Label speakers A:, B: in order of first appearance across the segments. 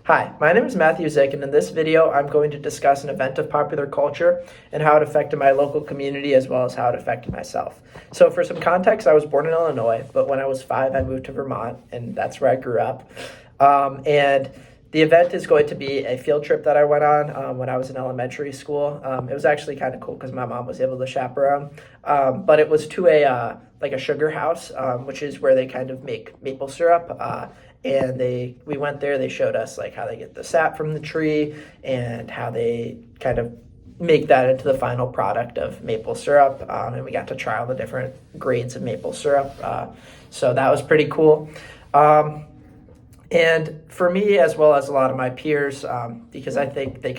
A: Hi, my name is Matthew Zick, and in this video, I'm going to discuss an event of popular culture and how it affected my local community as well as how it affected myself. So for some context, I was born in Illinois, but when I was 5, I moved to Vermont, and that's where I grew up. And the event is going to be a field trip that I went on when I was in elementary school. It was actually kind of cool because my mom was able to chaperone, but it was to a sugar house, which is where they kind of make maple syrup. And we went there. They showed us like how they get the sap from the tree and how they kind of make that into the final product of maple syrup. And we got to try all the different grades of maple syrup. So that was pretty cool. And for me, as well as a lot of my peers, because I think they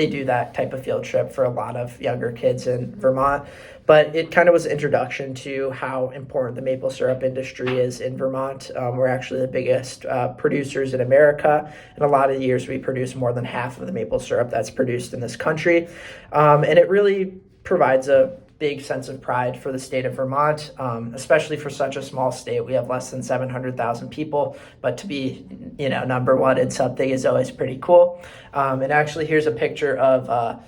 A: do that type of field trip for a lot of younger kids in Vermont. But it kind of was an introduction to how important the maple syrup industry is in Vermont. We're actually the biggest producers in America. In a lot of years, we produce more than half of the maple syrup that's produced in this country. And it really provides a big sense of pride for the state of Vermont, especially for such a small state. We have less than 700,000 people, but to be, number one in something is always pretty cool. And actually, here's a picture of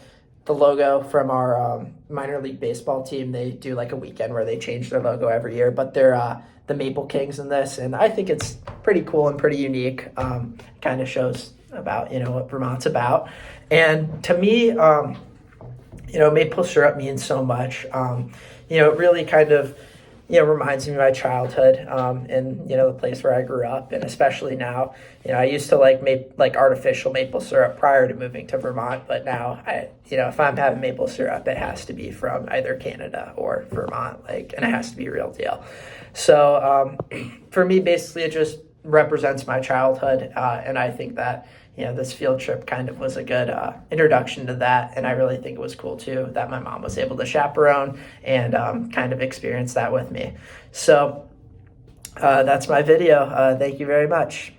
A: the logo from our minor league baseball team. They do like a weekend where they change their logo every year, but they're the Maple Kings in this, and I think it's pretty cool and pretty unique. Kind of shows about what Vermont's about, and to me, maple syrup means so much. It really kind of, reminds me of my childhood, and, the place where I grew up. And especially now, I used to like artificial maple syrup prior to moving to Vermont. But now if I'm having maple syrup, it has to be from either Canada or Vermont, and it has to be a real deal. So, for me, basically, it just represents my childhood. And I think that, this field trip kind of was a good introduction to that. And I really think it was cool, too, that my mom was able to chaperone and kind of experience that with me. So that's my video. Thank you very much.